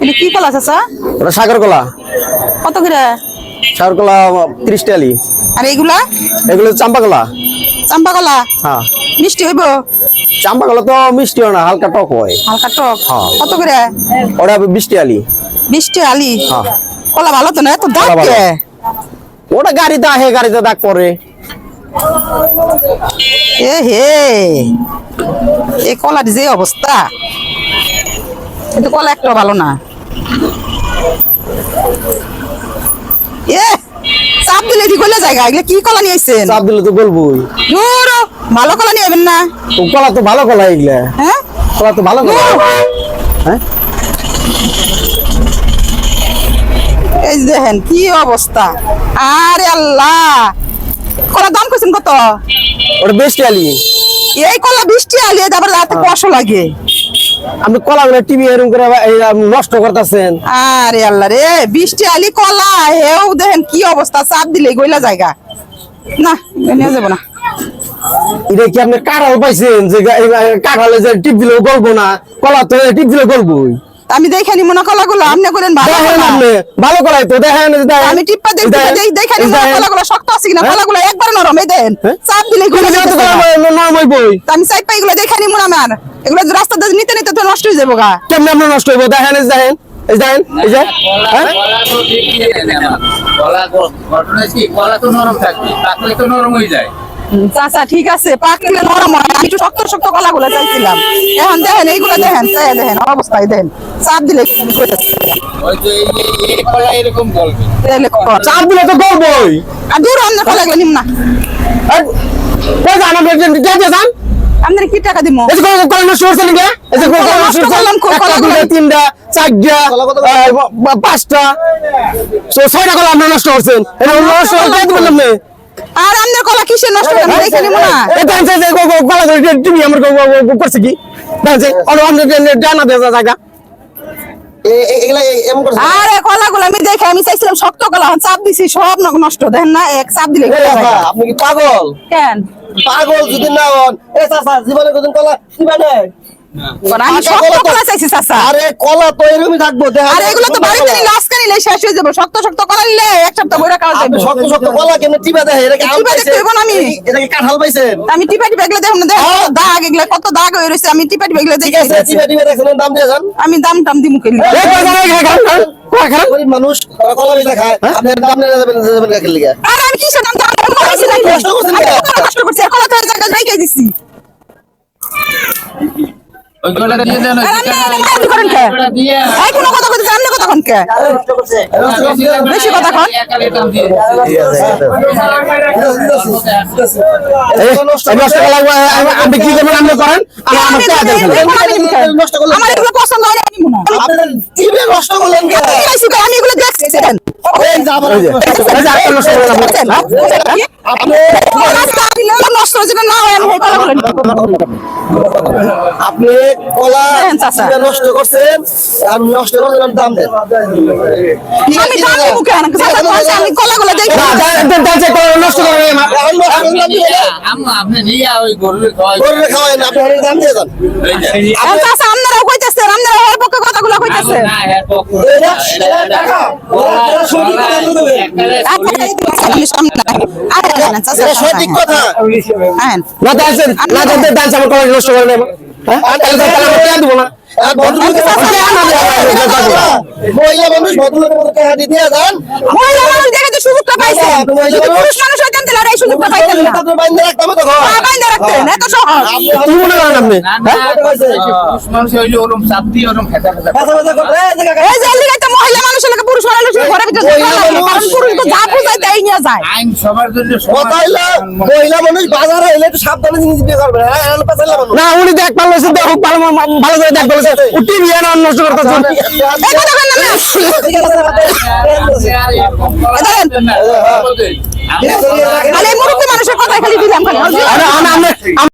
এটা কি কলা চাচা? ওটা সাগর কলা। কত করে? সাগর কলা 30 টালি। আর এগুলা? এগুলো চাম্পা কলা। চাম্পা কলা? হ্যাঁ। মিষ্টি হইব? চাম্পা কলা তো মিষ্টি হয় না, হালকা টক হয়। হালকা টক? হ্যাঁ। কত করে? ওটা 20 টালি। 20 টালি? হ্যাঁ। কলা ভালো তো না, এত দাগ কলা ভালো। কে? ওটা গাড়িতে আহে, গাড়িতে দাগ পড়ে। এ হে, এই কলার যে অবস্থা, কিন্তু কলা একটা ভালো না। এ চাপ দিলে ঠিক হলে জায়গা, এগুলো কি কলা নিয়ে আসছেন? চাপ দিলে তো বলবোই। ধুর, ভালো কলা নিয়ে যাবেন না। তো কলা তো ভালো কলা এগুলা। হ্যাঁ, কলা তো ভালো কলা। হ্যাঁ, এই যে দেখেন কি অবস্থা। আরে আল্লাহ, কলার দাম কইছেন কত? ওটা 20 টালি। এই কলা 20 টালি, তারপর রাতে কষ্ট লাগে। আপনি কলা গুলো টিভি এরকম করে নষ্ট করতেছেন। আরে আল্লাহ রে, 20 টালি কলা, হেও দেখেন কি অবস্থা, চাপ দিলে গইলা জায়গা। না, নিয়ে যাবো না। এটা কি আপনি কাঁঠাল পাইছেন যে কাঁঠালে যে টিপ দিলেও গলবো না? কলা তো টিপ দিলে গলবই। আমি দেখে নিব না কলাগুলো, আপনি করেন ভালো দেখেন কলা। আপনি ভালো কলাই তো দেখেন। আমি টিপ্পা দেখে নিব কলাগুলো শক্ত আছে কিনা, কলাগুলো একবার নরম, এই দেন চাপ দিলে গইলা যাইতেছে। আমি চাই পাই, এগুলো দেখে নিব না আমার। এগুলো রাস্তা দিয়ে নিতে নিতে তো নষ্ট হয়ে যাবো গা। কেমনে আপনার নষ্ট হইব? দেখেন, দেখেন, এই দেখেন, এই যে কলা তো নরম থাকবে, পাকলে তো নরম হয়ে যায়। চাচা ঠিক আছে, পাকলে নরম হয়, আমি একটু শক্ত শক্ত কলাগুলো চাইছিলাম। এখন দেখেন এইগুলো দেখেন, দেখেন অবস্থায় দেখেন, চাপ দিলে হয়তো এই কলা এরকম গলবে। চাপ দিলে তো গলবই। আর দূর অন্য কলাগুলো নিম না। আপনার কি টাকা দিব? কলা নষ্ট করছেন নাকি? এই যে কলা নষ্ট করলাম, একটা, দুইটা, তিনটা, চারটা, পাঁচটা, 6টা কলা আপনি নষ্ট করছেন। এটা নষ্ট করতে বললাম না। আর আপনার কলা কিসে নষ্ট করে আমি দেখে নিব না। এটা কলা টিভি আমার করছে কি? দেখছে ডানা দেওয়া জায়গা। আরে কলাগুলো আমি দেখে আমি চাইছিলাম শক্ত কলা, চাপ দিছি সব নষ্ট। দেখেন না, এক চাপ দিলে আপনি কি পাগল? কেন পাগল যদি না হন, জীবনে কোন কলা দিবা না? আমি শক্ত কলা চাইছি চাচা। আরে কলা তো এরকমই থাকবো। আর এগুলো তো বাড়িতে নিলে আজকে নিলে শেষ হয়ে যাবে। শক্ত শক্ত কলা নিলে এক সপ্তাহ বইরা খাওয়া যাবে। শক্ত শক্ত কলা কেন টিপা দেয়? এটা কি আম টিপা পাইছেন? দেখতে হইব না আমি। এটা কি কাঁঠাল পাইছেন? আমি টিপা টিপা এগুলো দেখুন না, দেখেন দাগ, এগুলো কত দাগ হয়ে রয়েছে। আমি টিপা টিপা এগুলো ঠিক দেখে আছে, টিপা টিপা দেখছেন, দাম দিয়ে যান। আমি দাম টাম দিমু কেলি। গরিব মানুষ কলা বেচা খায়, আপনার দাম নিয়ে যাবেন কাকে লিগা? আর আমি কিসের দাম দাম করেছি নাকি? কষ্ট করছেন আমি কেন? কত কষ্ট করছি, আর কলা তো এক জায়গায় রেখে দিছি। ওই কলাটা দিয়ে দেন। আর আপনি মারামারি করেন কে? এই কোনো কথা কইতে আপনি কথা কোন কে? বেশি কথা কন। একালে দাম দিয়ে নষ্ট কলা আপনি কি করবেন? আপনি করেন, আমার টাকা দেন। নষ্ট করলেন। আমার এগুলো পছন্দ হয় না, আমি নিব না। আপনাদের টিপে নষ্ট করলেন কেন? আমি এগুলো দেখছেন। এই যে আবার নষ্ট করবেন আপনি নষ্ট হয়েছে না হয়, আমি এই কলাগুলো নিব। আপনি কলা দেন চাচা। টিপে নষ্ট করছেন, আর নষ্ট করলেন, দাম দেন। আমি দাম দিব কেন? চাচা বলছে আমি কলাগুলো দেখি। নষ্ট করবেন। আম্মা আপনি নিয়ে ওই গরুর খাওয়াই। গরুরে খাওয়াই না, আপনি ওর দাম দিয়ে দেন। আর চাচা আপনারাও কইতেছেন, আপনারা ওর পক্ষে কথাগুলো কইতেছেন। না এর পক্ষ আপনি সামনে নাই। আরে না চাচা, এটা সঠিক কথা। হ্যাঁ না দাঁড়াচ্ছেন, না দাঁড়াচ্ছেন, আমার কলা নষ্ট করে নেব। হ্যাঁ, তাহলে দেবো না। আর ভদ্রলোকের মহিলা মানুষ ভদ্রলোকের মতো টাকা দিয়ে যান। মহিলা মানুষ দেখে তো সুযোগটা পাইছেন। যদি পুরুষ মানুষ হইতেন তাহলে আর এই সুযোগটা পাইতেন না। আপনি বাইন্দা রাখতে হবে তখন। বাইন্দা রাখতেন, এত সহজ। কি মনে করেন আপনি? না না পুরুষ মানুষ হইলে ওরকম চাপ দিয়ে ওরকম খেতা খেতা কথা কথা করতে, এই যে কাকা, এই যে এলিগায় তো মহিলা মানুষের লোকে পুরুষ মানুষের ঘরের ভিতরে ঢোকা লাগে না, কারণ পুরুষ তো যা বুঝায় তাই নিয়ে যায়। আইন সবার জন্য কথা হইলো, মহিলা মানুষ বাজারে হইলে একটু সাবধানে জিনিস বিয়ে করবে। হ্যাঁ, হলো পেছাইলা মানুষ। না উনি দেখ ভালো দেখুক, ভালো করে দেখ ভালো উঠি বিয়ে না নষ্ট করতেছেন। এই কথা কেন না? ঠিক আছে, খালি মুরব্বী মানুষের কথা খালি দিলাম খালি। আমরা